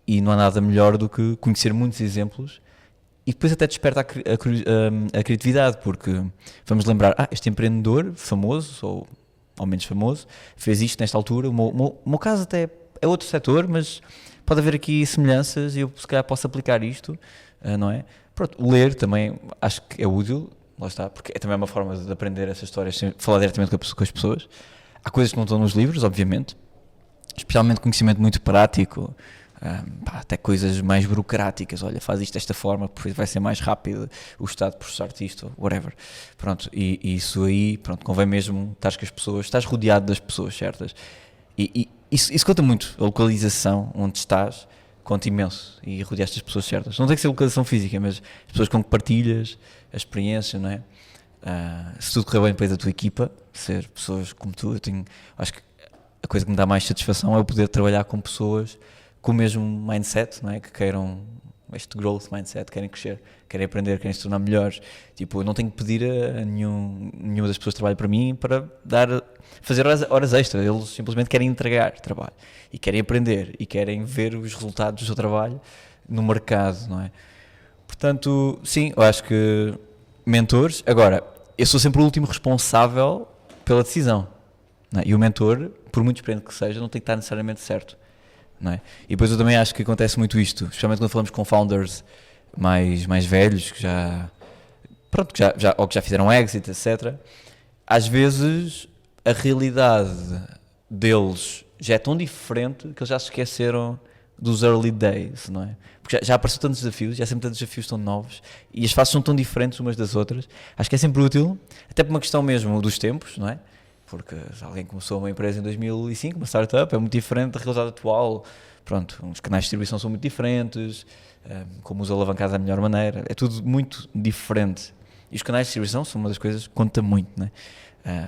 e não há nada melhor do que conhecer muitos exemplos e depois até desperta a criatividade, porque vamos lembrar, este empreendedor famoso ou menos famoso fez isto nesta altura, o meu caso até é outro setor, mas pode haver aqui semelhanças e eu se calhar posso aplicar isto, não é? Pronto, ler também acho que é útil, lá está, porque é também uma forma de aprender essas histórias, falar diretamente com as pessoas. Há coisas que não estão nos livros, obviamente, especialmente conhecimento muito prático, até coisas mais burocráticas, olha, faz isto desta forma, porque vai ser mais rápido o Estado processar-te isto, whatever. Pronto, e isso aí, pronto, convém mesmo estar com as pessoas, estás rodeado das pessoas certas. E isso conta muito, a localização onde estás, conta imenso, e rodeaste as pessoas certas. Não tem que ser localização física, mas as pessoas com que partilhas, a experiência, não é? Se tudo correr bem depois da tua equipa, ser pessoas como tu, acho que a coisa que me dá mais satisfação é o poder trabalhar com pessoas com o mesmo mindset, não é? Que queiram este growth mindset, querem crescer, querem aprender, querem se tornar melhores. Tipo, eu não tenho que pedir a nenhuma das pessoas que trabalham para mim para fazer horas extras, eles simplesmente querem entregar trabalho e querem aprender e querem ver os resultados do seu trabalho no mercado, não é? Portanto, sim, eu acho que mentores, agora, eu sou sempre o último responsável pela decisão, não é? E o mentor, por muito experiente que seja, não tem que estar necessariamente certo. Não é? E depois eu também acho que acontece muito isto, especialmente quando falamos com founders mais velhos que ou que já fizeram exit, etc. Às vezes a realidade deles já é tão diferente que eles já se esqueceram dos early days, não é? Porque já apareceu tantos desafios, já sempre tantos desafios tão novos e as fases são tão diferentes umas das outras. Acho que é sempre útil, até por uma questão mesmo dos tempos, não é? Porque se alguém começou uma empresa em 2005, uma startup, é muito diferente da realidade atual. Pronto, os canais de distribuição são muito diferentes, como os alavancar da melhor maneira, é tudo muito diferente. E os canais de distribuição são uma das coisas que conta muito, né?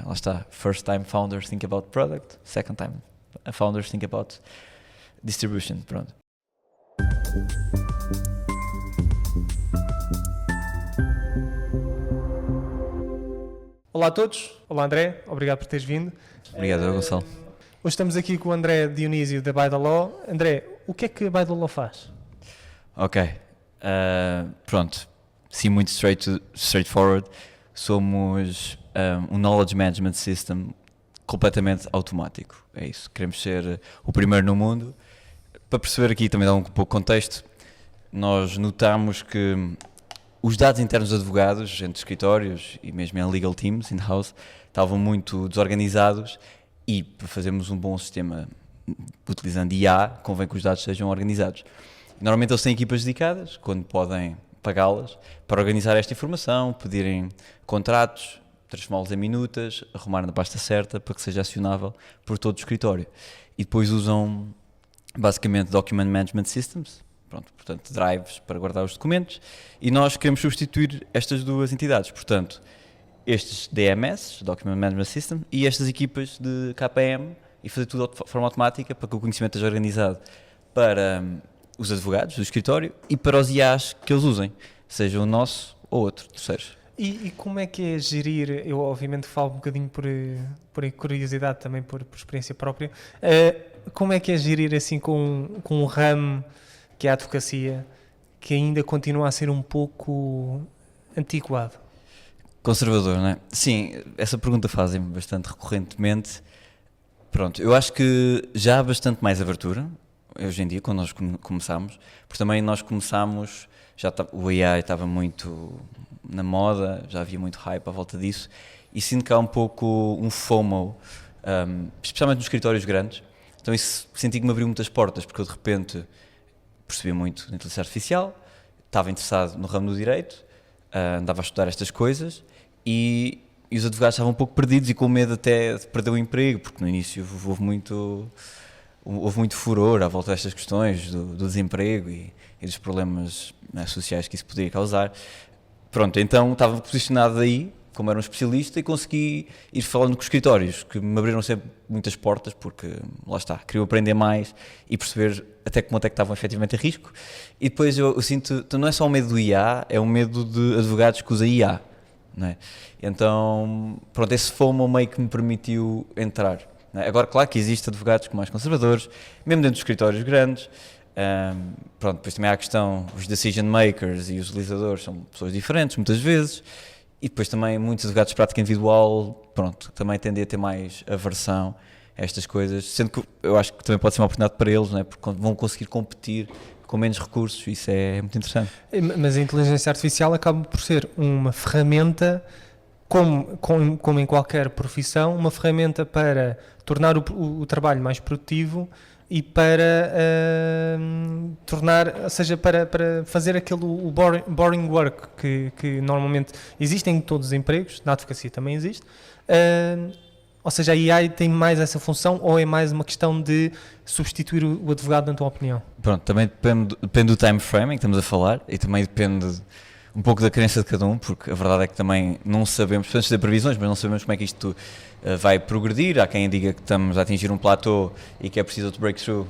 Lá está, first time founders think about product, second time founders think about distribution, pronto. Olá a todos, olá André, obrigado por teres vindo. Obrigado, Gonçalo. Hoje estamos aqui com o André Dionísio da By the Law. André, o que é que a By the Law faz? Ok, pronto, sim, muito straightforward. Somos um knowledge management system completamente automático, é isso, queremos ser o primeiro no mundo. Para perceber aqui, também dar um pouco de contexto, nós notamos que os dados internos dos advogados, entre escritórios e mesmo em legal teams, in-house, estavam muito desorganizados e para fazermos um bom sistema utilizando IA, convém que os dados sejam organizados. Normalmente eles têm equipas dedicadas, quando podem pagá-las, para organizar esta informação, pedirem contratos, transformá-los em minutas, arrumar na pasta certa para que seja acionável por todo o escritório. E depois usam basicamente Document Management Systems, portanto drives para guardar os documentos, e nós queremos substituir estas duas entidades, portanto estes DMS, Document Management System, e estas equipas de KPM, e fazer tudo de forma automática para que o conhecimento esteja organizado para os advogados do escritório e para os IAs que eles usem, seja o nosso ou outro, terceiros. E como é que é gerir, eu obviamente falo um bocadinho por curiosidade também, por experiência própria, como é que é gerir assim com um ramo que é a advocacia, que ainda continua a ser um pouco antiquado? Conservador, não é? Sim, essa pergunta fazem-me bastante recorrentemente. Pronto, eu acho que já há bastante mais abertura, hoje em dia, quando nós começámos, porque também nós começámos, o AI estava muito na moda, já havia muito hype à volta disso, e sinto que há um pouco um FOMO, especialmente nos escritórios grandes. Então isso senti que me abriu muitas portas, porque eu de repente percebi muito na inteligência artificial, estava interessado no ramo do direito, andava a estudar estas coisas e os advogados estavam um pouco perdidos e com medo até de perder o emprego, porque no início houve muito furor à volta destas questões do desemprego e dos problemas, né, sociais que isso poderia causar. Pronto, então estava posicionado aí, como era um especialista, e consegui ir falando com os escritórios, que me abriram sempre muitas portas, porque, lá está, queria aprender mais e perceber até que ponto é que estavam efetivamente em risco. E depois eu sinto, então não é só o medo do IA, é o medo de advogados que usam IA, não é? Então, pronto, esse FOMO meio que me permitiu entrar. Não é? Agora, claro que existem advogados mais conservadores, mesmo dentro dos escritórios grandes, Pronto, depois também há a questão, os decision makers e os utilizadores são pessoas diferentes, muitas vezes, e depois também muitos advogados de prática individual, pronto, também tendem a ter mais aversão a estas coisas, sendo que eu acho que também pode ser uma oportunidade para eles, não é? Porque vão conseguir competir com menos recursos, isso é muito interessante. Mas a inteligência artificial acaba por ser uma ferramenta, como em qualquer profissão, uma ferramenta para tornar o trabalho mais produtivo e para tornar, ou seja, para fazer o boring work que normalmente existe em todos os empregos, na advocacia também existe. Ou seja, a AI tem mais essa função ou é mais uma questão de substituir o advogado, na tua opinião? Pronto, também depende do time frame em que estamos a falar e também depende um pouco da crença de cada um, porque a verdade é que também não sabemos, podemos fazer previsões, mas não sabemos como é que isto vai progredir. Há quem diga que estamos a atingir um platô e que é preciso outro breakthrough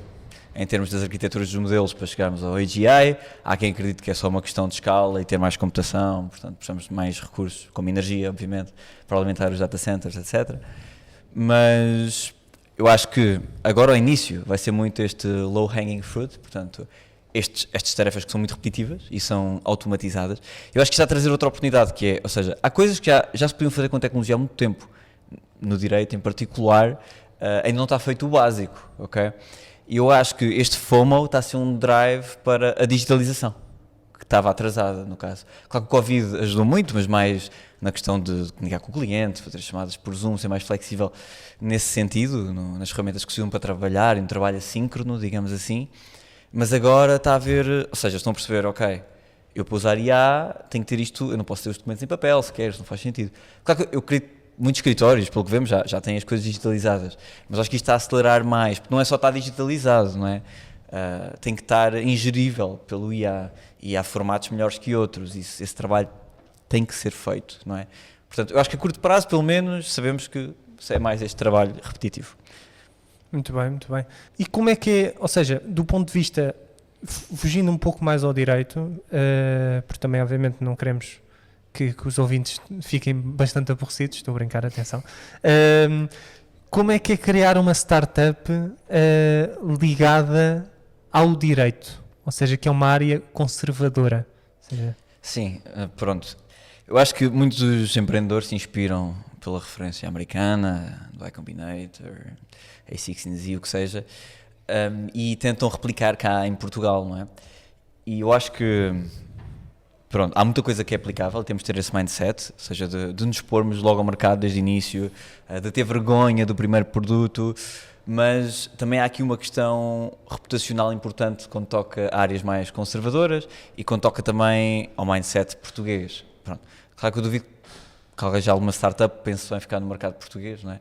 em termos das arquiteturas dos modelos para chegarmos ao AGI. Há quem acredite que é só uma questão de escala e ter mais computação, portanto precisamos de mais recursos, como energia, obviamente, para alimentar os data centers, etc. Mas eu acho que agora ao início vai ser muito este low hanging fruit, portanto estas tarefas que são muito repetitivas e são automatizadas. Eu acho que está a trazer outra oportunidade, que é, ou seja, há coisas que já se podiam fazer com tecnologia há muito tempo, no direito em particular, ainda não está feito o básico, ok? E eu acho que este FOMO está a ser um drive para a digitalização, que estava atrasada, no caso. Claro que o Covid ajudou muito, mas mais na questão de comunicar com o cliente, fazer chamadas por Zoom, ser mais flexível nesse sentido, nas ferramentas que se usam para trabalhar, em um trabalho assíncrono, digamos assim. Mas agora está a haver, ou seja, estão a perceber, ok, eu para usar IA tenho que ter isto, eu não posso ter os documentos em papel sequer, isto não faz sentido. Claro que eu acredito que muitos escritórios, pelo que vemos, já têm as coisas digitalizadas, mas acho que isto está a acelerar mais, porque não é só estar digitalizado, não é? Tem que estar ingerível pelo IA e há formatos melhores que outros, e esse trabalho tem que ser feito, não é? Portanto, eu acho que a curto prazo, pelo menos, sabemos que é mais este trabalho repetitivo. Muito bem, muito bem. E como é que é, ou seja, do ponto de vista, fugindo um pouco mais ao direito, porque também obviamente não queremos que os ouvintes fiquem bastante aborrecidos, estou a brincar, atenção. Como é que é criar uma startup ligada ao direito? Ou seja, que é uma área conservadora? Ou seja, sim, pronto. Eu acho que muitos dos empreendedores se inspiram pela referência americana, do Y Combinator, A16Z, o que seja, e tentam replicar cá em Portugal, não é? E eu acho que, pronto, há muita coisa que é aplicável, temos de ter esse mindset, ou seja, de nos pormos logo ao mercado desde o início, de ter vergonha do primeiro produto, mas também há aqui uma questão reputacional importante quando toca a áreas mais conservadoras e quando toca também ao mindset português. Pronto. Claro que eu duvido que alguém já alguma startup pense só em ficar no mercado português, não é?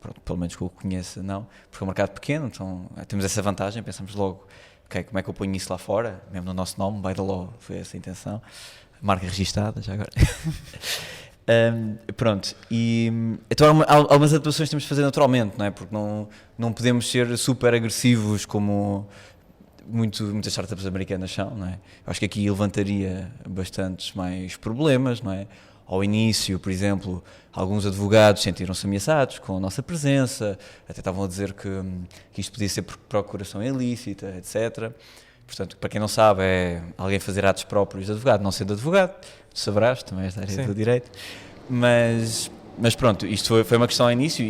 Pronto, pelo menos que eu conheça, não, porque é um mercado pequeno, então temos essa vantagem, pensamos logo, ok, como é que eu ponho isso lá fora, mesmo no nosso nome, by the law, foi essa a intenção, marca registada, já agora. Pronto, e então algumas adaptações temos de fazer naturalmente, não é? Porque não podemos ser super agressivos como muitas startups americanas são, não é? Eu acho que aqui levantaria bastantes mais problemas, não é? Ao início, por exemplo, alguns advogados sentiram-se ameaçados com a nossa presença, até estavam a dizer que isto podia ser por procuração ilícita, etc. Portanto, para quem não sabe, é alguém fazer atos próprios de advogado, não sendo advogado, tu saberás, também és da área do direito, mas pronto, isto foi uma questão ao início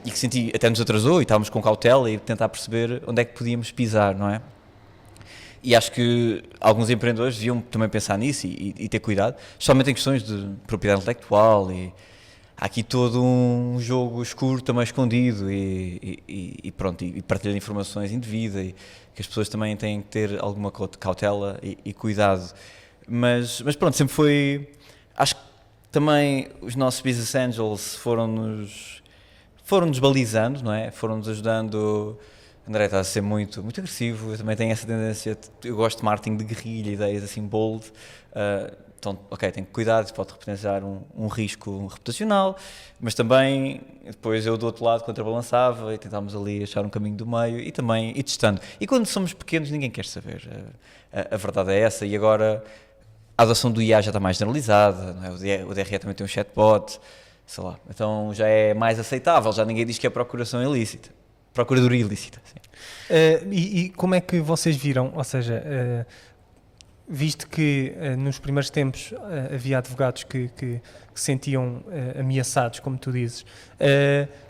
e que senti, até nos atrasou e estávamos com cautela e tentar perceber onde é que podíamos pisar, não é? E acho que alguns empreendedores deviam também pensar nisso e ter cuidado, especialmente em questões de propriedade intelectual e há aqui todo um jogo escuro também escondido e pronto, e partilha de informações indevida e que as pessoas também têm que ter alguma cautela e cuidado, mas pronto, sempre foi, acho que também os nossos business angels foram-nos balizando, não é? Foram-nos ajudando. André está a ser muito agressivo, eu também tenho essa tendência, eu gosto de marketing de guerrilha, ideias assim bold, então, ok, tenho que cuidar, isso pode representar um risco reputacional, mas também, depois eu do outro lado contrabalançava e tentámos ali achar um caminho do meio e também ir testando. E quando somos pequenos ninguém quer saber, a verdade é essa, e agora a adoção do IA já está mais generalizada, não é? O DRE também tem um chatbot, sei lá, então já é mais aceitável, já ninguém diz que é procuração ilícita. Procuradoria ilícita, sim. E como é que vocês viram? Ou seja, visto que nos primeiros tempos havia advogados que se sentiam ameaçados, como tu dizes,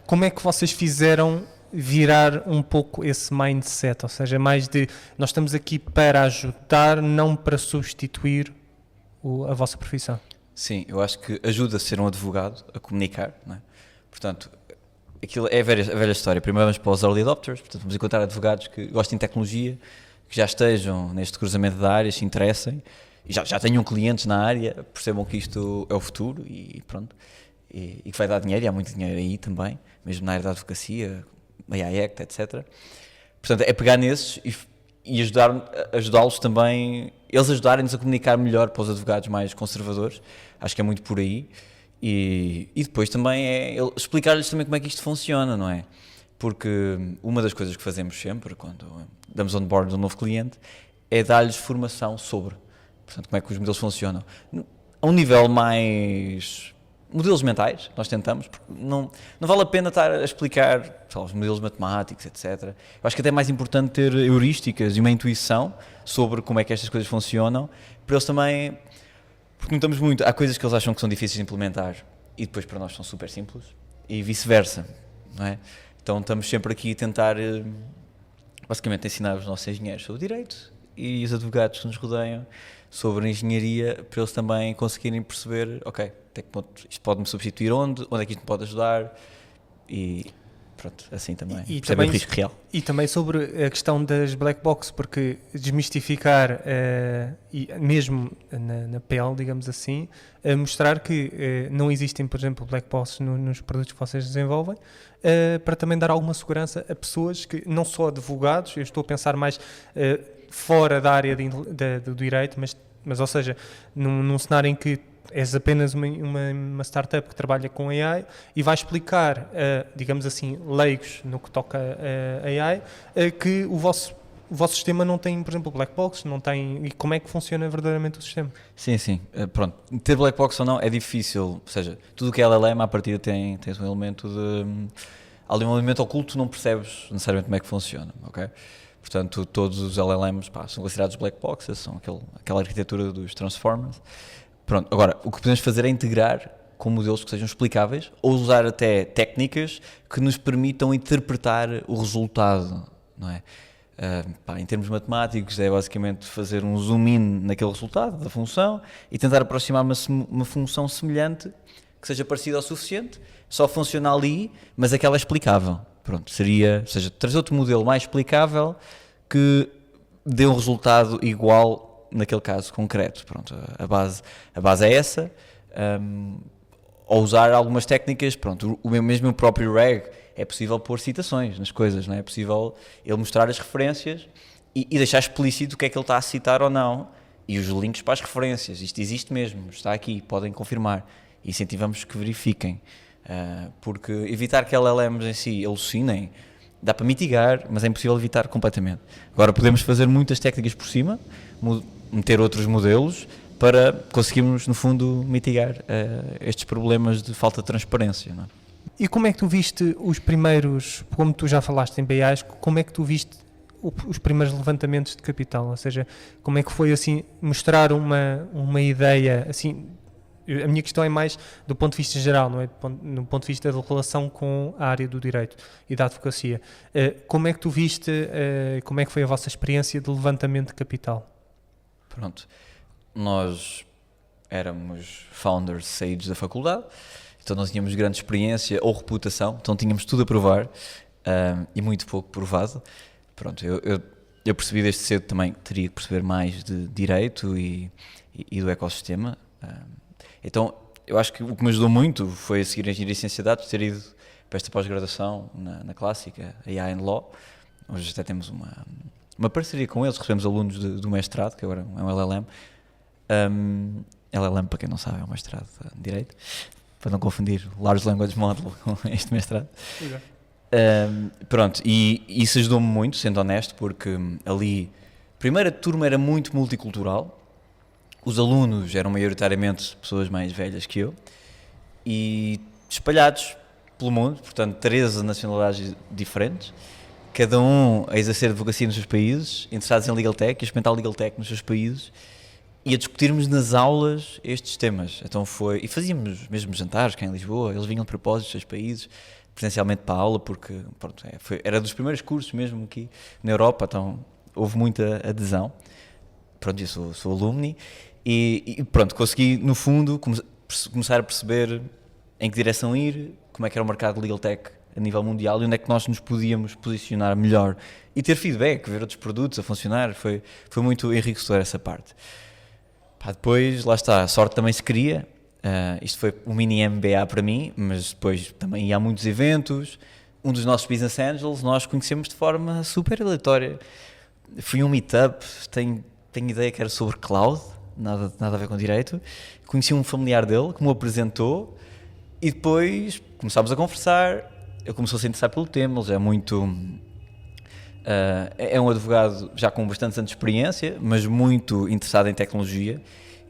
como é que vocês fizeram virar um pouco esse mindset? Ou seja, mais de nós estamos aqui para ajudar, não para substituir a vossa profissão. Sim, eu acho que ajuda a ser um advogado a comunicar, não é? Portanto, aquilo é a velha história. Primeiro vamos para os early adopters, portanto vamos encontrar advogados que gostem de tecnologia, que já estejam neste cruzamento de áreas, se interessem, e já tenham clientes na área, percebam que isto é o futuro e pronto, e que vai dar dinheiro, e há muito dinheiro aí também, mesmo na área da advocacia, AI Act, etc. Portanto, é pegar nesses e ajudá-los também, eles ajudarem-nos a comunicar melhor para os advogados mais conservadores, acho que é muito por aí, e depois também é explicar-lhes também como é que isto funciona, não é? Porque uma das coisas que fazemos sempre, quando damos on board um novo cliente, é dar-lhes formação sobre, portanto, como é que os modelos funcionam. A um nível mais... modelos mentais, nós tentamos, porque não vale a pena estar a explicar os modelos matemáticos, etc. Eu acho que até é mais importante ter heurísticas e uma intuição sobre como é que estas coisas funcionam, para eles também... Porque notamos muito, há coisas que eles acham que são difíceis de implementar e depois para nós são super simples, e vice-versa, não é? Então estamos sempre aqui a tentar, basicamente, ensinar os nossos engenheiros sobre direito e os advogados que nos rodeiam sobre engenharia, para eles também conseguirem perceber, ok, até que ponto isto pode-me substituir onde é que isto me pode ajudar, e pronto, assim também, percebem o risco real. E também sobre a questão das black box, porque desmistificar, e mesmo na pele, digamos assim, mostrar que não existem, por exemplo, black box nos produtos que vocês desenvolvem, para também dar alguma segurança a pessoas que, não só advogados, eu estou a pensar mais fora da área do direito, mas ou seja, num cenário em que és apenas uma startup que trabalha com AI e vai explicar, digamos assim, leigos no que toca a AI, que o vosso sistema não tem, por exemplo, black box, não tem, e como é que funciona verdadeiramente o sistema? Sim, pronto, ter black box ou não é difícil, ou seja, tudo o que é LLM à partida tem um elemento de... há ali um elemento oculto, não percebes necessariamente como é que funciona, ok? Portanto, todos os LLMs são considerados black boxes, são aquela arquitetura dos transformers. Pronto, agora, o que podemos fazer é integrar com modelos que sejam explicáveis ou usar até técnicas que nos permitam interpretar o resultado, não é? Em termos matemáticos, é basicamente fazer um zoom in naquele resultado da função e tentar aproximar uma função semelhante que seja parecida o suficiente, só funciona ali, mas aquela é explicável. Pronto, seria, ou seja, trazer outro modelo mais explicável que dê um resultado igual naquele caso concreto. Pronto, a base é essa, ou usar algumas técnicas, pronto, mesmo o próprio RAG, é possível pôr citações nas coisas, não é? É possível ele mostrar as referências e deixar explícito o que é que ele está a citar ou não, e os links para as referências, isto existe mesmo, está aqui, podem confirmar, e incentivamos que verifiquem, porque evitar que LLMs em si alucinem, dá para mitigar, mas é impossível evitar completamente. Agora podemos fazer muitas técnicas por cima, meter outros modelos para conseguirmos, no fundo, mitigar estes problemas de falta de transparência, não é? E como é que tu viste os primeiros, como tu já falaste em BIs, como é que tu viste os primeiros levantamentos de capital? Ou seja, como é que foi assim, mostrar uma ideia, assim, a minha questão é mais do ponto de vista geral, não é? No ponto de vista da relação com a área do direito e da advocacia. Como é que tu viste, como é que foi a vossa experiência de levantamento de capital? Pronto, nós éramos founders saídos da faculdade, então nós tínhamos grande experiência ou reputação, então tínhamos tudo a provar e muito pouco provado. Pronto, eu percebi desde cedo também que teria que perceber mais de direito e do ecossistema. Então eu acho que o que me ajudou muito foi a seguir a engenharia de ciência de dados, ter ido para esta pós-graduação na clássica, AI and Law. Hoje até temos uma parceria com eles, recebemos alunos do mestrado, que agora é um LLM. LLM, para quem não sabe, é um mestrado de Direito, para não confundir Large Language Model com este mestrado. Pronto, e isso ajudou-me muito, sendo honesto, porque ali, a primeira turma era muito multicultural, os alunos eram maioritariamente pessoas mais velhas que eu, e espalhados pelo mundo, portanto 13 nacionalidades diferentes, cada um a exercer advocacia nos seus países, interessados em Legal Tech, a experimentar Legal Tech nos seus países e a discutirmos nas aulas estes temas. Então e fazíamos mesmo jantares cá em Lisboa, eles vinham de propósito dos seus países, presencialmente para a aula, porque pronto, era dos primeiros cursos mesmo aqui na Europa, então houve muita adesão. Pronto, eu sou alumni e pronto, consegui no fundo começar a perceber em que direção ir, como é que era o mercado de Legal Tech a nível mundial e onde é que nós nos podíamos posicionar melhor e ter feedback, ver outros produtos a funcionar, foi muito enriquecedor essa parte. Depois, lá está, a sorte também se cria, isto foi um mini MBA para mim, mas depois também ia a muitos eventos, um dos nossos Business Angels nós conhecemos de forma super aleatória, fui a um meetup, tenho ideia que era sobre cloud, nada a ver com direito, conheci um familiar dele que me apresentou e depois começámos a conversar, ele começou a se interessar pelo tema, ele já é muito... é um advogado já com bastantes anos de experiência, mas muito interessado em tecnologia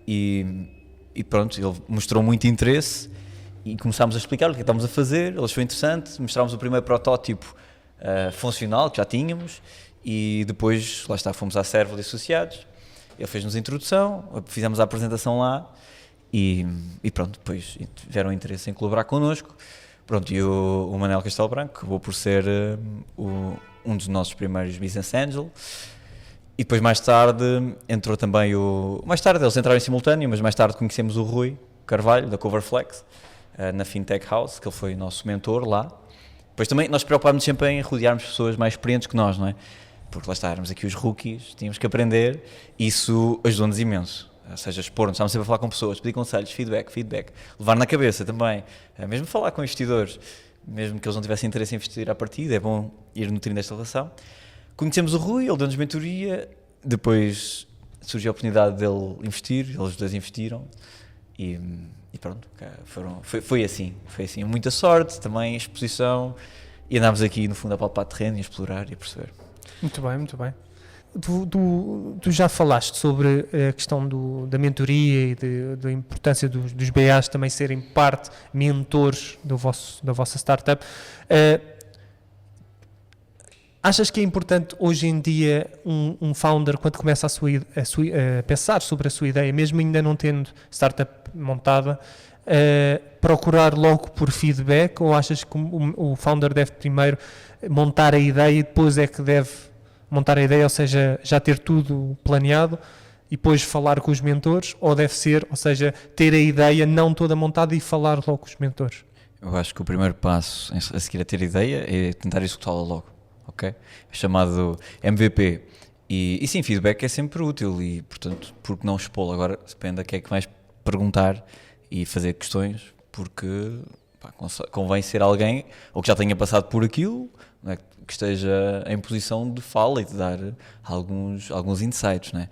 e pronto, ele mostrou muito interesse e começámos a explicar o que estávamos a fazer, ele achou interessante, mostrámos o primeiro protótipo funcional que já tínhamos e depois, lá está, fomos à Servo de Associados, ele fez-nos a introdução, fizemos a apresentação lá e pronto, depois tiveram interesse em colaborar connosco. Pronto, e o Manel Castelo Branco acabou por ser um dos nossos primeiros Business Angel. E depois mais tarde entrou também mais tarde eles entraram em simultâneo, mas mais tarde conhecemos o Rui Carvalho, da Coverflex, na Fintech House, que ele foi nosso mentor lá. Depois também nós preocupámos sempre em rodearmos pessoas mais experientes que nós, não é? Porque lá está, éramos aqui os rookies, tínhamos que aprender, e isso ajudou-nos imenso. Ou seja, expor-nos, estávamos sempre a falar com pessoas, pedir conselhos, feedback, levar na cabeça também, mesmo falar com investidores, mesmo que eles não tivessem interesse em investir à partida, é bom ir nutrindo esta relação. Conhecemos o Rui, ele deu-nos mentoria, depois surgiu a oportunidade dele investir, eles dois investiram e pronto, foi assim, muita sorte, também exposição e andámos aqui no fundo a palpar terreno e a explorar e a perceber. Muito bem, muito bem. Tu já falaste sobre a questão da mentoria e da importância dos BAs também serem parte, mentores da vossa startup. Achas que é importante hoje em dia um founder, quando começa a pensar sobre a sua ideia, mesmo ainda não tendo startup montada, procurar logo por feedback, ou achas que o founder deve primeiro montar a ideia e depois é que deve montar a ideia, ou seja, já ter tudo planeado e depois falar com os mentores, ou deve ser, ou seja, ter a ideia não toda montada e falar logo com os mentores? Eu acho que o primeiro passo a seguir a ter a ideia é tentar executá-la logo, ok? É chamado MVP. E sim, feedback é sempre útil e, portanto, por que não expô-lo? Agora depende a quem é que vais perguntar e fazer questões, porque convém ser alguém ou que já tenha passado por aquilo, não é? Que esteja em posição de fala e de dar alguns insights, não é?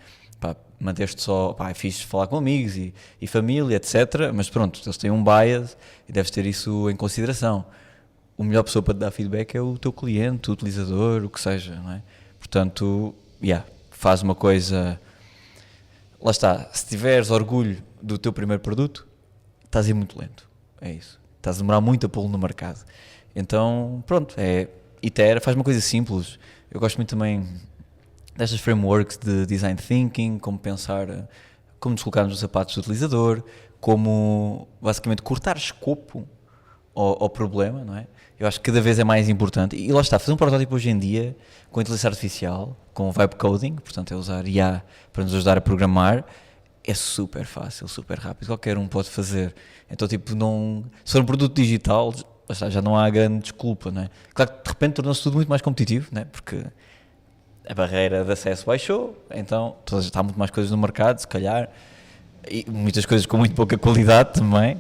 Manter-te só, é fixe falar com amigos e família, etc. Mas pronto, eles têm um bias e deves ter isso em consideração. A melhor pessoa para te dar feedback é o teu cliente, o utilizador, o que seja, não é? Portanto, faz uma coisa... Lá está, se tiveres orgulho do teu primeiro produto, estás a ir muito lento, é isso. Estás a demorar muito a pô-lo no mercado. Então, pronto, itera, faz uma coisa simples. Eu gosto muito também destas frameworks de design thinking, como pensar, como nos colocarmos nos sapatos do utilizador, como basicamente cortar escopo ao problema, não é? Eu acho que cada vez é mais importante. E lá está, fazer um protótipo hoje em dia com inteligência artificial, com vibe coding, portanto é usar IA para nos ajudar a programar, é super fácil, super rápido, qualquer um pode fazer. Então, tipo, se for um produto digital, já não há grande desculpa, não é? Claro que de repente tornou-se tudo muito mais competitivo, não é? Porque a barreira de acesso baixou, então está muito mais coisas no mercado, se calhar, e muitas coisas com muito pouca qualidade também,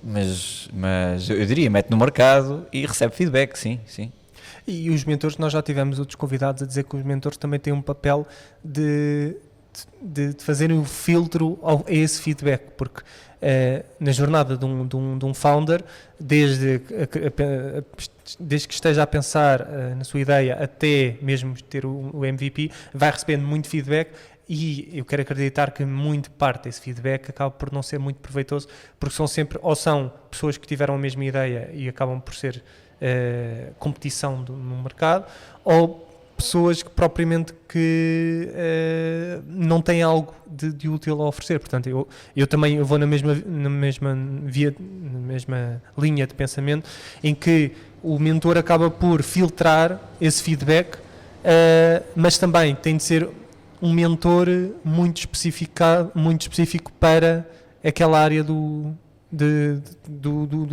mas eu diria, mete no mercado e recebe feedback, sim. E os mentores, nós já tivemos outros convidados a dizer que os mentores também têm um papel de fazerem o filtro a esse feedback, porque na jornada de um founder, desde que esteja a pensar na sua ideia até mesmo ter o MVP, vai recebendo muito feedback e eu quero acreditar que muito parte desse feedback acaba por não ser muito proveitoso, porque são sempre, ou são pessoas que tiveram a mesma ideia e acabam por ser competição no mercado, ou pessoas que propriamente que não têm algo de útil a oferecer. Portanto, eu também vou na mesma linha de pensamento, em que o mentor acaba por filtrar esse feedback, mas também tem de ser um mentor muito específico para aquela área do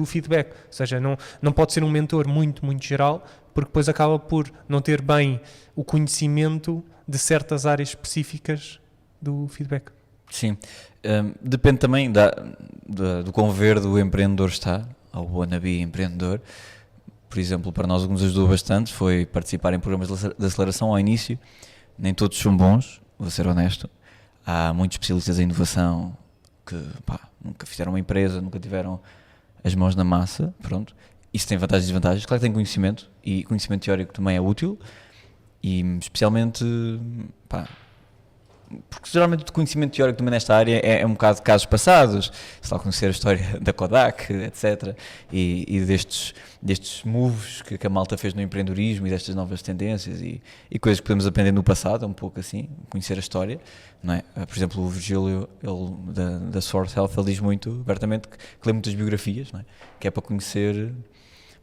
feedback. Ou seja, não pode ser um mentor muito geral, porque depois acaba por não ter bem o conhecimento de certas áreas específicas do feedback. Sim, depende também do quão verde o empreendedor está, ou o wannabe empreendedor. Por exemplo, para nós o que nos ajudou bastante foi participar em programas de aceleração ao início. Nem todos são bons, vou ser honesto. Há muitos especialistas em inovação que nunca fizeram uma empresa, nunca tiveram as mãos na massa, pronto. Isso tem vantagens e desvantagens. Claro que tem conhecimento, e conhecimento teórico também é útil, e especialmente, porque geralmente o conhecimento teórico também nesta área é um bocado de casos passados, se lá conhecer a história da Kodak, etc., e destes moves que a malta fez no empreendedorismo e destas novas tendências e coisas que podemos aprender no passado, um pouco assim, conhecer a história, não é? Por exemplo, o Virgílio, ele, da Source Health, ele diz muito abertamente que lê muitas biografias, não é? Que é para conhecer.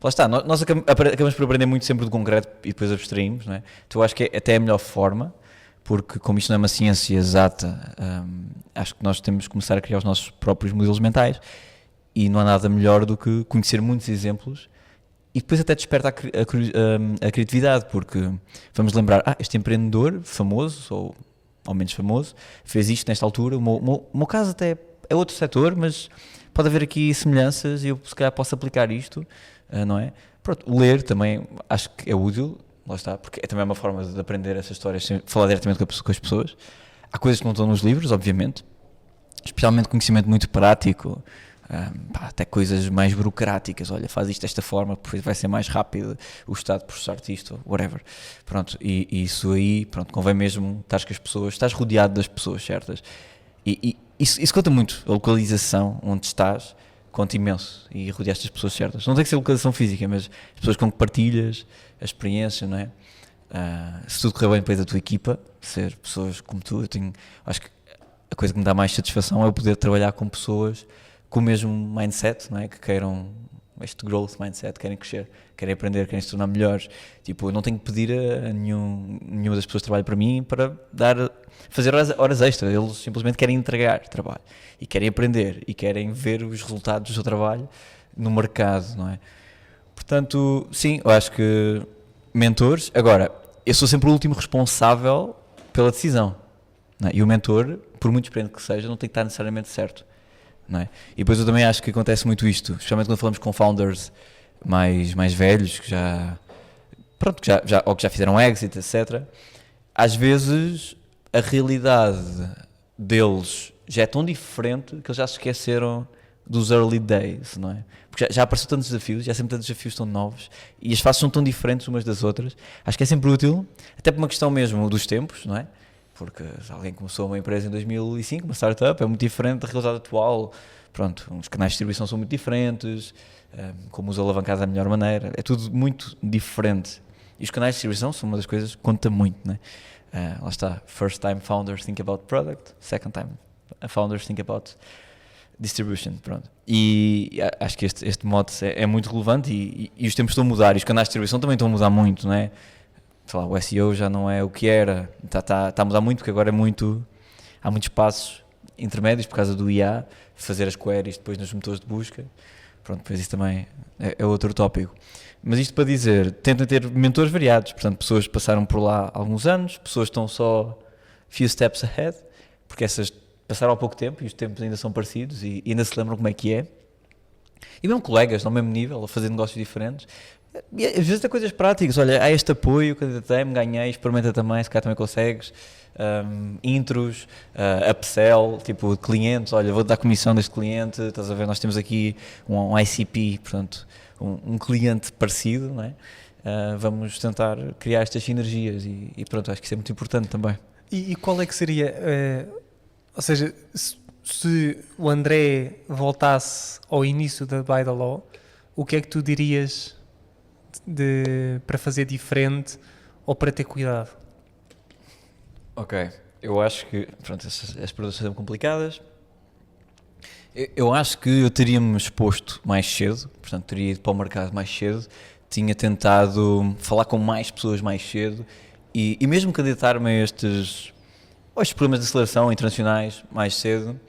Lá está, nós acabamos por aprender muito sempre do concreto e depois abstraímos, não é? Então eu acho que é até a melhor forma, porque como isto não é uma ciência exata, acho que nós temos que começar a criar os nossos próprios modelos mentais, e não há nada melhor do que conhecer muitos exemplos, e depois até desperta a criatividade, porque vamos lembrar, este empreendedor famoso, ou menos famoso, fez isto nesta altura. O meu caso até é outro setor, mas pode haver aqui semelhanças e eu se calhar posso aplicar isto, não é? Pronto, ler também acho que é útil. Lá está, porque é também uma forma de aprender essas histórias sem falar diretamente com as pessoas. Há coisas que não estão nos livros, obviamente, especialmente conhecimento muito prático, até coisas mais burocráticas. Olha, faz isto desta forma, porque vai ser mais rápido o Estado processar-te isto, whatever. Pronto, e isso aí, pronto, convém mesmo estar com as pessoas, estás rodeado das pessoas certas. E isso conta muito, a localização onde estás conta imenso, e rodeaste as pessoas certas. Não tem que ser localização física, mas as pessoas com que partilhas a experiência, não é? Se tudo correr bem depois da tua equipa, ser pessoas como tu, acho que a coisa que me dá mais satisfação é o poder trabalhar com pessoas com o mesmo mindset, não é? Que queiram este growth mindset, querem crescer, querem aprender, querem se tornar melhores. Tipo, eu não tenho que pedir a nenhuma das pessoas que trabalham para mim para fazer horas extras. Eles simplesmente querem entregar trabalho e querem aprender e querem ver os resultados do seu trabalho no mercado, não é? Portanto, sim, eu acho que mentores. Agora, eu sou sempre o último responsável pela decisão, não é? E o mentor, por muito experiente que seja, não tem que estar necessariamente certo, não é? E depois eu também acho que acontece muito isto, especialmente quando falamos com founders mais velhos, que ou que já fizeram exit, etc. Às vezes a realidade deles já é tão diferente que eles já se esqueceram dos early days, não é? Porque já apareceu tantos desafios, já sempre tantos desafios tão novos, e as fases são tão diferentes umas das outras. Acho que é sempre útil, até por uma questão mesmo dos tempos, não é? Porque se alguém começou uma empresa em 2005, uma startup, é muito diferente da realidade atual. Pronto, os canais de distribuição são muito diferentes, como os alavancar da melhor maneira, é tudo muito diferente. E os canais de distribuição são uma das coisas que conta muito, não é? Lá está, first time founders think about product, second time founders think about distribution, pronto. E acho que este modo é muito relevante, e os tempos estão a mudar, e os canais de distribuição também estão a mudar muito, não é? Sei lá, o SEO já não é o que era, está a mudar muito, porque agora há muitos passos intermédios por causa do IA, fazer as queries depois nos motores de busca. Pronto, depois isso também é outro tópico. Mas isto para dizer, tentem ter mentores variados, portanto, pessoas que passaram por lá há alguns anos, pessoas que estão só few steps ahead, porque essas passaram há pouco tempo e os tempos ainda são parecidos e ainda se lembram como é que é. E mesmo colegas no mesmo nível, a fazer negócios diferentes. E às vezes há coisas práticas, olha, há este apoio, candidatei-me, ganhei, experimenta também, se calhar também consegues. Intros, upsell, tipo clientes, olha, vou dar comissão deste cliente, estás a ver, nós temos aqui um ICP, portanto, um cliente parecido, não é? Vamos tentar criar estas sinergias e pronto, acho que isso é muito importante também. E qual é que seria, ou seja, se o André voltasse ao início da By the Law, o que é que tu dirias para fazer diferente ou para ter cuidado? Ok, eu acho que, pronto, as perguntas são complicadas. Eu acho que eu teria-me exposto mais cedo, portanto teria ido para o mercado mais cedo, tinha tentado falar com mais pessoas mais cedo e mesmo candidatar-me a estes problemas de aceleração internacionais mais cedo,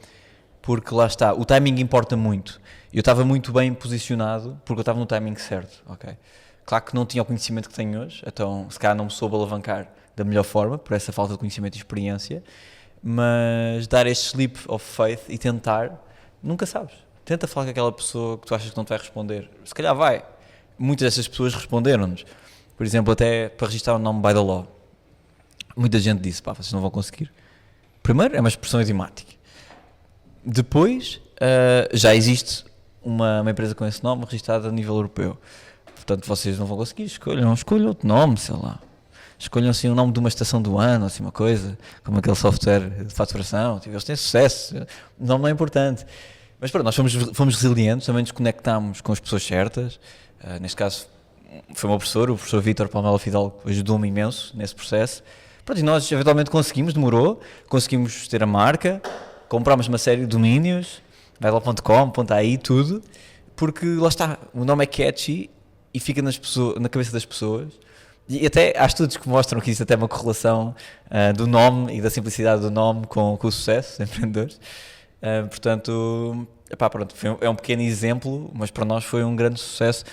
porque lá está, o timing importa muito. Eu estava muito bem posicionado porque eu estava no timing certo, ok? Claro que não tinha o conhecimento que tenho hoje, então se calhar não me soube alavancar da melhor forma, por essa falta de conhecimento e experiência, mas dar este leap of faith e tentar, nunca sabes. Tenta falar com aquela pessoa que tu achas que não te vai responder. Se calhar vai. Muitas dessas pessoas responderam-nos. Por exemplo, até para registrar o nome by the law. Muita gente disse, pá, vocês não vão conseguir. Primeiro, é uma expressão idiomática. Depois, já existe uma empresa com esse nome registrada a nível europeu. Portanto, vocês não vão conseguir. Escolham outro nome, sei lá. Escolham assim o nome de uma estação do ano, assim uma coisa, como aquele software de faturação. Eles têm sucesso. O nome não é importante. Mas pronto, nós fomos resilientes, também nos conectámos com as pessoas certas. Neste caso, foi o meu professor, o professor Vítor Palmela Fidalgo, ajudou-me imenso nesse processo. Pronto, e nós eventualmente demorou, conseguimos ter a marca, comprámos uma série de domínios, vaidal.com, .ai, tudo, porque lá está, o nome é catchy e fica na cabeça das pessoas. E até há estudos que mostram que isso até é uma correlação do nome e da simplicidade do nome com o sucesso dos empreendedores. Portanto, pronto, é um pequeno exemplo, mas para nós foi um grande sucesso.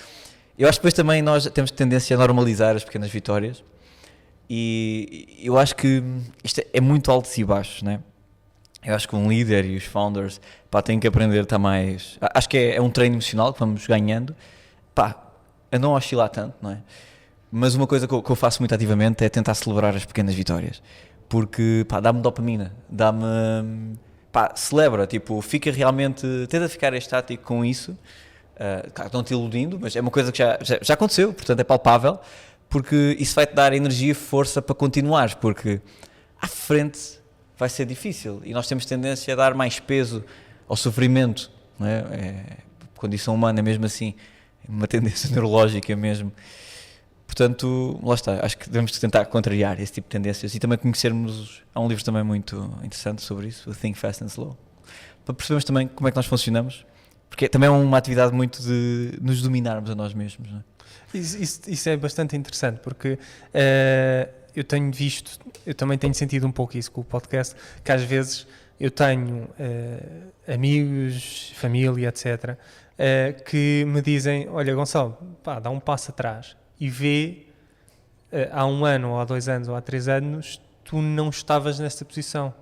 Eu acho que depois também nós temos tendência a normalizar as pequenas vitórias e eu acho que isto é muito altos e baixos, né? Eu acho que um líder e os founders têm que aprender a estar mais... Acho que é um treino emocional que vamos ganhando, a não oscilar tanto, não é? Mas uma coisa que eu faço muito ativamente é tentar celebrar as pequenas vitórias, porque dá-me dopamina, celebra, tipo, fica realmente, tenta ficar estático com isso, claro, não te iludindo, mas é uma coisa que já aconteceu, portanto é palpável, porque isso vai-te dar energia e força para continuares, porque à frente vai ser difícil e nós temos tendência a dar mais peso ao sofrimento, não é? Condição humana mesmo assim, uma tendência neurológica mesmo. Portanto, lá está, acho que devemos tentar contrariar esse tipo de tendências e também conhecermos, há um livro também muito interessante sobre isso, o Think Fast and Slow, para percebermos também como é que nós funcionamos, porque também é uma atividade muito de nos dominarmos a nós mesmos, não é? Isso é bastante interessante, porque eu tenho visto, eu também tenho sentido um pouco isso com o podcast, que às vezes eu tenho amigos, família, etc., que me dizem, olha Gonçalo, dá um passo atrás e vê, há 1 ano, ou há 2 anos, ou há 3 anos, tu não estavas nessa posição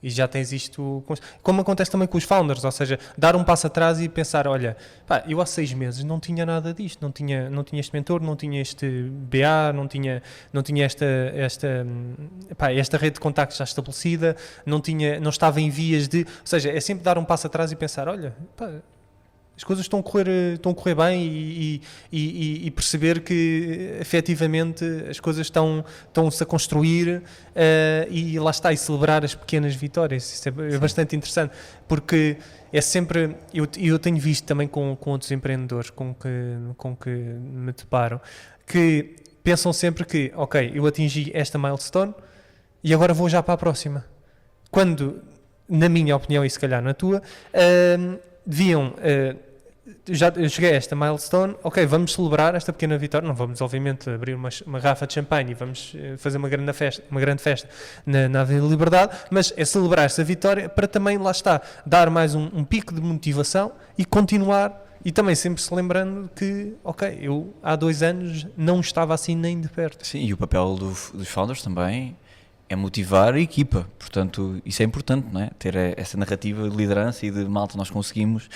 e já tens isto, como acontece também com os founders, ou seja, dar um passo atrás e pensar, olha, eu há 6 meses não tinha nada disto, não tinha este mentor, não tinha este BA, não tinha esta rede de contactos já estabelecida, não estava em vias de, ou seja, é sempre dar um passo atrás e pensar, olha, as coisas estão a correr bem e perceber que efetivamente as coisas estão-se a construir e lá está, e celebrar as pequenas vitórias. Isso é bastante interessante, porque é sempre, eu tenho visto também com outros empreendedores com que me deparo, que pensam sempre que, ok, eu atingi esta milestone e agora vou já para a próxima. Quando, na minha opinião e se calhar na tua, deviam... eu cheguei a esta milestone, ok, vamos celebrar esta pequena vitória, não vamos obviamente abrir uma garrafa de champanhe e vamos fazer uma grande festa na Avenida Liberdade, mas é celebrar esta vitória para também, lá está, dar mais um pico de motivação e continuar, e também sempre se lembrando que, ok, eu há 2 anos não estava assim nem de perto. Sim, e o papel dos founders também é motivar a equipa, portanto isso é importante, não é? Ter essa narrativa de liderança e de malta nós conseguimos,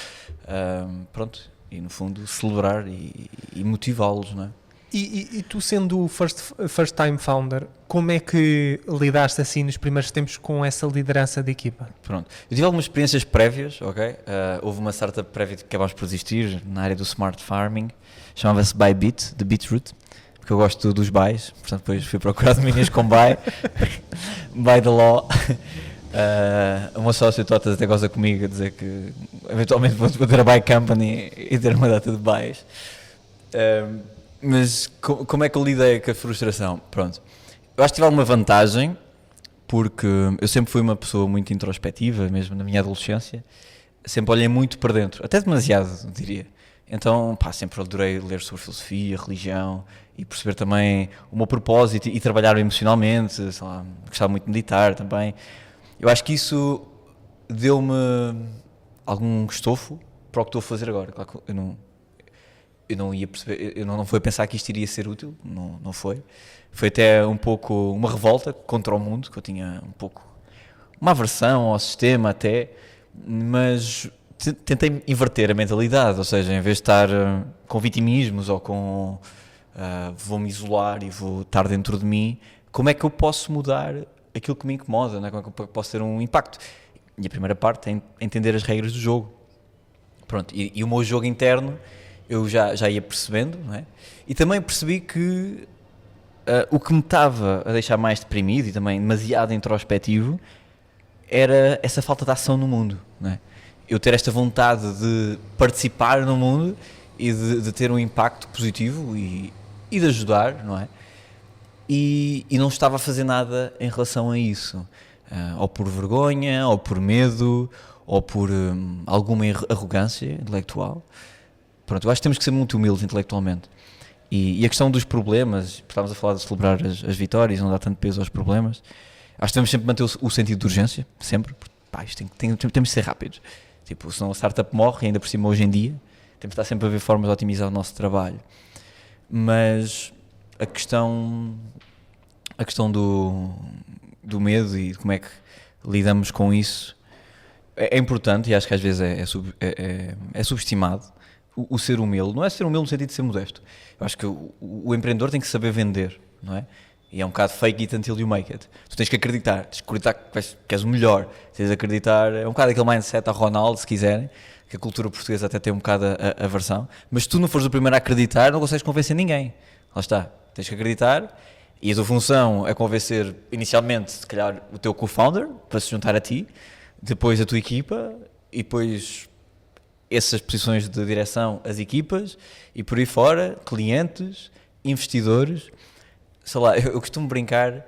pronto, e no fundo celebrar e motivá-los, não é? E tu sendo o first time founder, como é que lidaste assim nos primeiros tempos com essa liderança de equipa? Pronto, eu tive algumas experiências prévias, ok? Houve uma startup prévia que acabámos por existir na área do smart farming, chamava-se Bybit, de Beetroot, porque eu gosto dos buys, portanto depois fui procurar domínios com buy, by the law. O meu sócio Totas até goza comigo a dizer que eventualmente vou ter a buy company e ter uma data de buys. Mas como é que eu lidei com a frustração? Pronto, eu acho que tive alguma vantagem, porque eu sempre fui uma pessoa muito introspectiva, mesmo na minha adolescência, sempre olhei muito para dentro, até demasiado, diria. Então, pá, sempre adorei ler sobre filosofia, religião e perceber também o meu propósito e trabalhar emocionalmente, sei lá, gostava muito de meditar também. Eu acho que isso deu-me algum estofo para o que estou a fazer agora. Claro que eu não ia perceber, eu não fui a pensar que isto iria ser útil, não foi. Foi até um pouco uma revolta contra o mundo, que eu tinha um pouco uma aversão ao sistema até, mas tentei inverter a mentalidade, ou seja, em vez de estar com vitimismos ou com vou-me isolar e vou estar dentro de mim, como é que eu posso mudar aquilo que me incomoda, não é? Como é que eu posso ter um impacto? E a primeira parte é entender as regras do jogo. Pronto, e o meu jogo interno eu já ia percebendo, não é? E também percebi que o que me estava a deixar mais deprimido e também demasiado introspectivo era essa falta de ação no mundo, não é? Eu ter esta vontade de participar no mundo e de ter um impacto positivo e de ajudar, não é? E não estava a fazer nada em relação a isso, ou por vergonha, ou por medo, ou por alguma arrogância intelectual. Pronto, eu acho que temos que ser muito humildes intelectualmente. E a questão dos problemas, estávamos a falar de celebrar as vitórias, não dar tanto peso aos problemas. Acho que devemos sempre manter o sentido de urgência, sempre. Pá, isto temos de ser rápidos. Tipo, senão a startup morre, ainda por cima hoje em dia. Temos de estar sempre a ver formas de otimizar o nosso trabalho. Mas a questão do medo e de como é que lidamos com isso é importante, e acho que às vezes é subestimado. O ser humilde, não é ser humilde no sentido de ser modesto. Eu acho que o empreendedor tem que saber vender, não é? E é um bocado fake it until you make it. Tu tens que acreditar que és o melhor, tens de acreditar, é um bocado aquele mindset a Ronaldo, se quiserem, que a cultura portuguesa até tem um bocado a versão, mas se tu não fores o primeiro a acreditar, não consegues convencer ninguém. Lá está, tens que acreditar, e a tua função é convencer inicialmente, se calhar, o teu co-founder para se juntar a ti, depois a tua equipa, e depois essas posições de direção, as equipas, e por aí fora, clientes, investidores. Sei lá, eu costumo brincar,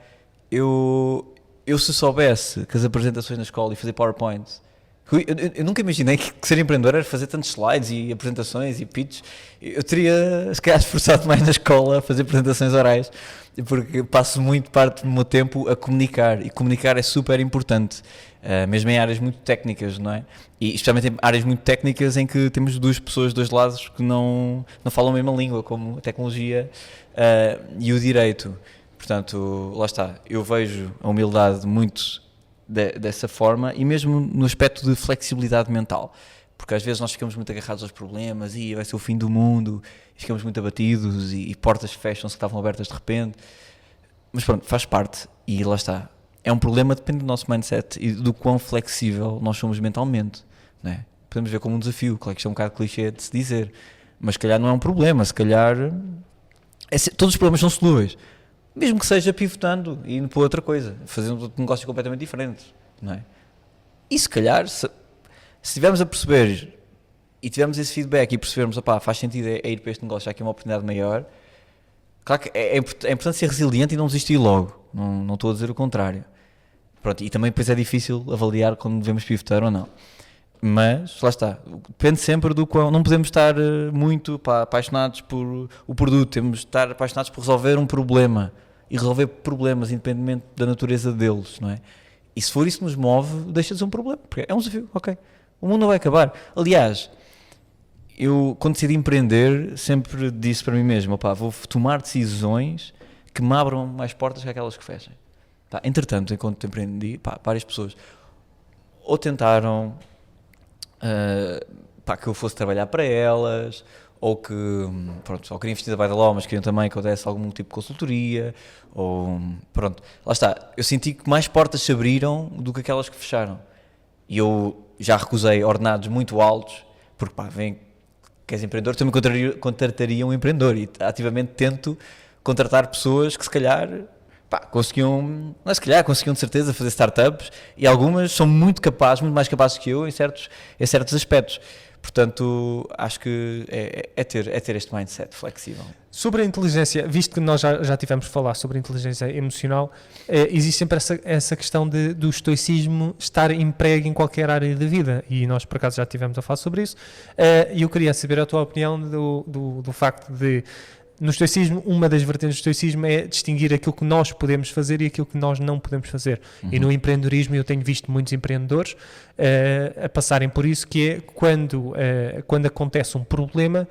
eu se soubesse que as apresentações na escola e fazer PowerPoints, eu nunca imaginei que ser empreendedor era fazer tantos slides e apresentações e pitches. Eu teria, se calhar, esforçado mais na escola a fazer apresentações orais, porque passo muito parte do meu tempo a comunicar, e comunicar é super importante, mesmo em áreas muito técnicas, não é? E especialmente em áreas muito técnicas em que temos duas pessoas, dois lados, que não falam a mesma língua, como a tecnologia e o direito. Portanto, lá está, eu vejo a humildade muito dessa forma, e mesmo no aspecto de flexibilidade mental, porque às vezes nós ficamos muito agarrados aos problemas e vai ser o fim do mundo, e ficamos muito abatidos e portas fecham-se que estavam abertas de repente, mas pronto, faz parte, e lá está, é um problema, depende do nosso mindset e do quão flexível nós somos mentalmente, não é? Podemos ver como um desafio, claro que isto é um bocado clichê de se dizer, mas se calhar não é um problema, se calhar todos os problemas são solúveis, mesmo que seja pivotando e indo para outra coisa, fazendo um negócio completamente diferente, não é? E se calhar, se estivermos a perceber e tivermos esse feedback e percebermos, opá, faz sentido ir para este negócio, já que é uma oportunidade maior, claro que é importante ser resiliente e não desistir logo, não estou a dizer o contrário. Pronto, e também depois é difícil avaliar quando devemos pivotar ou não. Mas, lá está, depende sempre do qual. Não podemos estar muito apaixonados por o produto, temos de estar apaixonados por resolver um problema, e resolver problemas independentemente da natureza deles, não é? E se for isso que nos move, deixa de ser um problema, porque é um desafio, ok. O mundo não vai acabar. Aliás, eu quando decidi empreender sempre disse para mim mesmo, opá, vou tomar decisões que me abram mais portas que aquelas que fechem. Entretanto, enquanto empreendi, várias pessoas ou tentaram que eu fosse trabalhar para elas, ou que, pronto, ou queriam investir da By the Law, mas queriam também que eu desse algum tipo de consultoria, ou, pronto, lá está, eu senti que mais portas se abriram do que aquelas que fecharam, e eu já recusei ordenados muito altos, porque vem que és empreendedor, também contrataria um empreendedor, e ativamente tento contratar pessoas que se calhar conseguiam de certeza fazer startups, e algumas são muito capazes, muito mais capazes que eu em certos aspectos. Portanto, acho que é ter este mindset flexível. Sobre a inteligência, visto que nós já tivemos a falar sobre a inteligência emocional, existe sempre essa questão do estoicismo estar emprego em qualquer área da vida, e nós por acaso já tivemos a falar sobre isso, e eu queria saber a tua opinião do facto de, no estoicismo, uma das vertentes do estoicismo é distinguir aquilo que nós podemos fazer e aquilo que nós não podemos fazer. E no empreendedorismo eu tenho visto muitos empreendedores a passarem por isso, que é quando acontece um problema,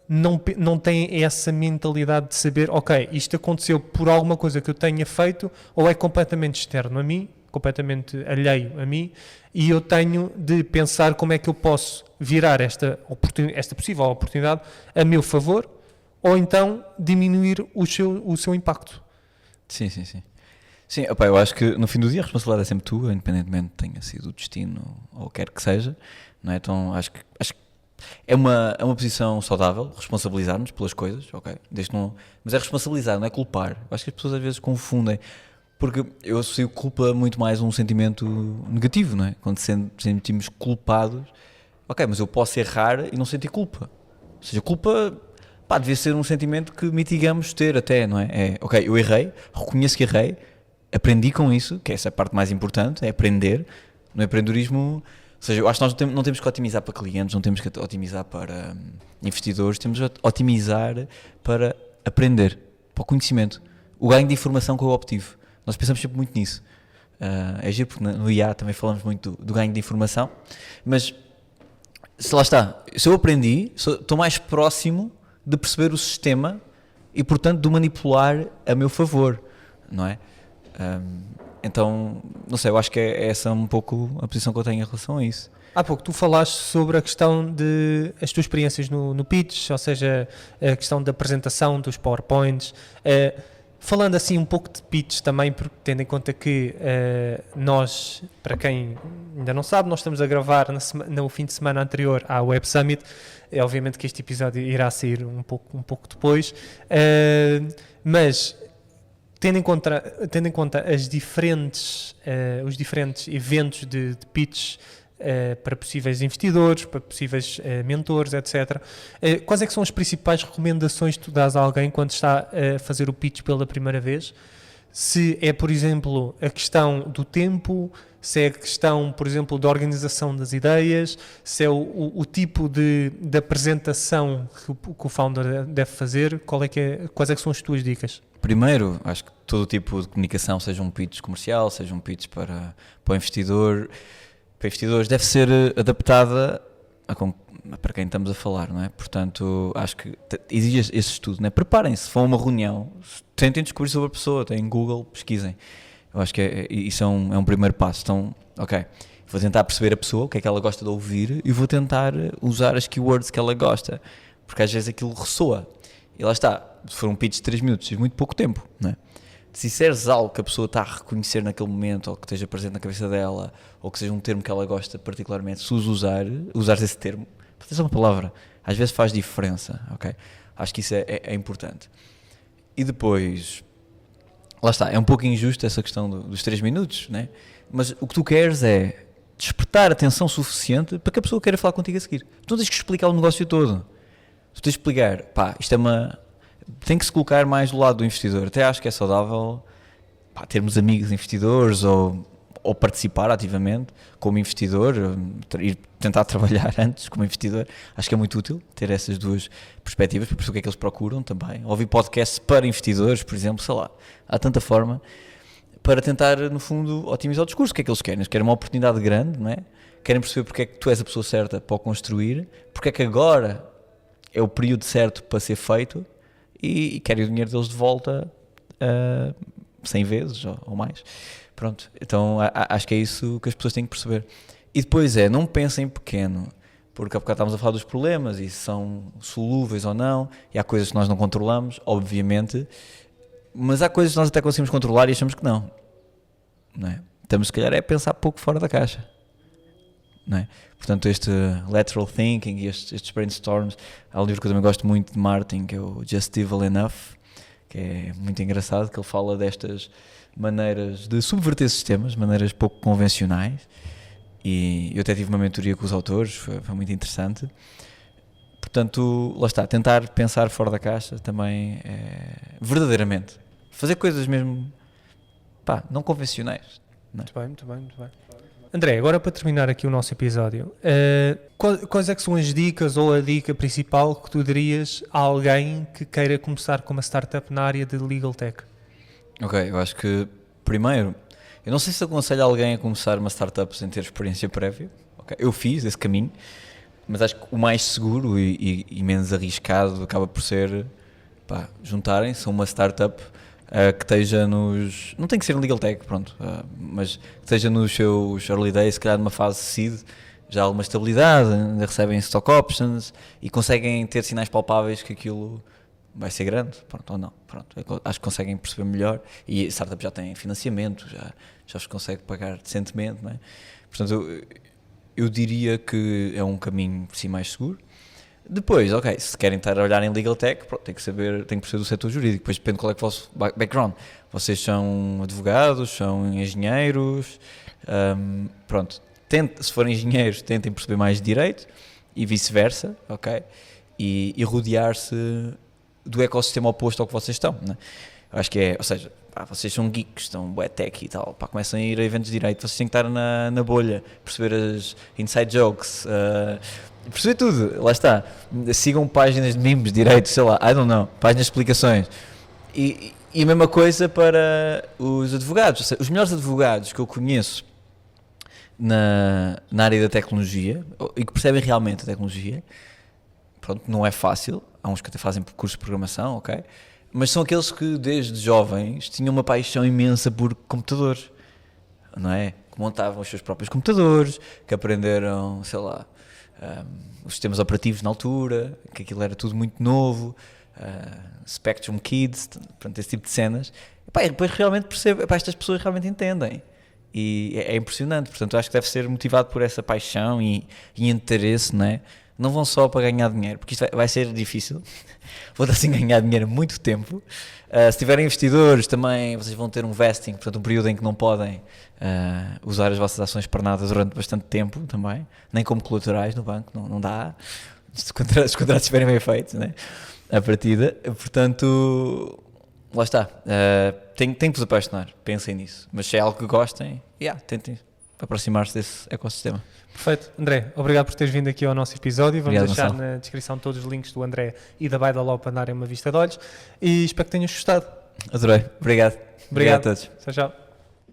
não têm essa mentalidade de saber, ok, isto aconteceu por alguma coisa que eu tenha feito, ou é completamente externo a mim, completamente alheio a mim, e eu tenho de pensar como é que eu posso virar esta possível oportunidade a meu favor, ou então diminuir o seu impacto. Sim. Sim, opa, eu acho que no fim do dia a responsabilidade é sempre tua, independentemente tenha sido o destino ou quer que seja, não é? Então acho que é uma posição saudável, responsabilizar-nos pelas coisas, ok? Mas é responsabilizar, não é culpar. Eu acho que as pessoas às vezes confundem, porque eu associo culpa muito mais a um sentimento negativo, não é? Quando sentimos culpados, ok, mas eu posso errar e não sentir culpa. Ou seja, culpa, pá, devia ser um sentimento que mitigamos ter até, não é? Ok, eu errei, reconheço que errei, aprendi com isso, que essa é a parte mais importante, é aprender. No empreendedorismo, ou seja, eu acho que nós não temos que otimizar para clientes, não temos que otimizar para investidores, temos que otimizar para aprender, para o conhecimento, o ganho de informação que eu obtive. Nós pensamos sempre muito nisso. É giro, porque no IA também falamos muito do ganho de informação, mas se lá está, se eu aprendi, estou mais próximo de perceber o sistema e, portanto, de o manipular a meu favor, não é? Então, não sei, eu acho que é essa um pouco a posição que eu tenho em relação a isso. Há pouco tu falaste sobre a questão de as tuas experiências no pitch, ou seja, a questão da apresentação dos PowerPoints. Falando assim um pouco de pitch também, porque tendo em conta que nós, para quem ainda não sabe, nós estamos a gravar no fim de semana anterior à Web Summit. Obviamente que este episódio irá sair um pouco depois, mas tendo em conta os diferentes eventos de pitch para possíveis investidores, para possíveis mentores, etc. Quais é que são as principais recomendações que tu dás a alguém quando está a fazer o pitch pela primeira vez? Se é, por exemplo, a questão do tempo, se é a questão, por exemplo, da organização das ideias, se é o tipo de apresentação que o founder deve fazer, quais é que são as tuas dicas? Primeiro, acho que todo o tipo de comunicação, seja um pitch comercial, seja um pitch para o investidor, para investidores, deve ser adaptada para quem estamos a falar, não é? Portanto, acho que exige esse estudo, não é? Preparem-se, se for uma reunião, tentem descobrir sobre a pessoa, têm Google, pesquisem. Eu acho que isso é um primeiro passo. Então, ok, vou tentar perceber a pessoa, o que é que ela gosta de ouvir, e vou tentar usar as keywords que ela gosta, porque às vezes aquilo ressoa. E lá está, se for um pitch de 3 minutos, é muito pouco tempo, não é? Se disseres algo que a pessoa está a reconhecer naquele momento, ou que esteja presente na cabeça dela, ou que seja um termo que ela gosta particularmente, se usares esse termo, é uma palavra, às vezes faz diferença, ok? Acho que isso é importante. E depois, lá está, é um pouco injusto essa questão dos 3 minutos, né? Mas o que tu queres é despertar atenção suficiente para que a pessoa queira falar contigo a seguir. Tu não tens que explicar o negócio todo. Tu tens que explicar, pá, isto tem que se colocar mais do lado do investidor. Até acho que é saudável, pá, termos amigos investidores ou participar ativamente como investidor, ir tentar trabalhar antes como investidor. Acho que é muito útil ter essas duas perspectivas para perceber o que é que eles procuram também. Ouvir podcasts para investidores, por exemplo, sei lá, há tanta forma para tentar, no fundo, otimizar o discurso. O que é que eles querem? Eles querem uma oportunidade grande, não é? Querem perceber porque é que tu és a pessoa certa para o construir, porque é que agora é o período certo para ser feito e querem o dinheiro deles de volta 100 vezes ou mais. Pronto, então acho que é isso que as pessoas têm que perceber. E depois não pensem pequeno, porque há bocado estávamos a falar dos problemas e se são solúveis ou não, e há coisas que nós não controlamos, obviamente, mas há coisas que nós até conseguimos controlar e achamos que não é? Estamos, se calhar, a pensar pouco fora da caixa, não é? Portanto, este lateral thinking e estes brainstorms, há um livro que eu também gosto muito de Martin, que é o Just Evil Enough, que é muito engraçado, que ele fala destas maneiras de subverter sistemas, maneiras pouco convencionais, e eu até tive uma mentoria com os autores, foi muito interessante. Portanto, lá está, tentar pensar fora da caixa também verdadeiramente. Fazer coisas mesmo, não convencionais. Não é? Muito bem. André, agora para terminar aqui o nosso episódio, quais é que são as dicas ou a dica principal que tu darias a alguém que queira começar com uma startup na área de Legal Tech? Ok, eu acho que, primeiro, eu não sei se aconselho alguém a começar uma startup sem ter experiência prévia. Okay? Eu fiz esse caminho, mas acho que o mais seguro e menos arriscado acaba por ser juntarem-se a uma startup que esteja nos... Não tem que ser em Legal Tech, pronto, mas que esteja nos seus early days, se calhar numa fase seed, já há alguma estabilidade, ainda recebem stock options e conseguem ter sinais palpáveis que aquilo vai ser grande, pronto, ou não, pronto, acho que conseguem perceber melhor e a startup já tem financiamento, já os consegue pagar decentemente, não é? Portanto, eu diria que é um caminho, sim, mais seguro. Depois, ok, se querem estar a olhar em Legal Tech, pronto, tem que perceber do setor jurídico, depois depende de qual é que é o vosso background. Vocês são advogados, são engenheiros, pronto, se forem engenheiros, tentem perceber mais de direito e vice-versa, ok? E rodear-se do ecossistema oposto ao que vocês estão, né? Eu acho que ou seja, vocês são geeks, estão bué tech e tal, começam a ir a eventos de direito, vocês têm que estar na bolha, perceber as inside jokes, perceber tudo, lá está. Sigam páginas de memes, direito, sei lá, I don't know, páginas de explicações. E a mesma coisa para os advogados. Ou seja, os melhores advogados que eu conheço na área da tecnologia e que percebem realmente a tecnologia, pronto, não é fácil. Há uns que até fazem cursos de programação, ok? Mas são aqueles que desde jovens tinham uma paixão imensa por computadores, não é? Que montavam os seus próprios computadores, que aprenderam, sei lá, os sistemas operativos na altura, que aquilo era tudo muito novo, Spectrum Kids, pronto, esse tipo de cenas. E depois realmente percebo, estas pessoas realmente entendem. E é impressionante, portanto acho que deve ser motivado por essa paixão e interesse, não é? Não vão só para ganhar dinheiro, porque isto vai ser difícil. Vou assim ganhar dinheiro muito tempo. Se tiverem investidores também, vocês vão ter um vesting, portanto um período em que não podem usar as vossas ações para nada durante bastante tempo também, nem como colaterais no banco, não dá. Se os contratos estiverem bem feitos, né? A partida. Portanto, lá está. Tem que vos apaixonar, pensem nisso. Mas se é algo que gostem, tentem aproximar-se desse ecossistema. Perfeito. André, obrigado por teres vindo aqui ao nosso episódio. Vamos Obrigado, deixar na descrição todos os links do André e da By the Law para darem uma vista de olhos e espero que tenhas gostado. Adorei. Obrigado. Obrigado a todos. Tchau.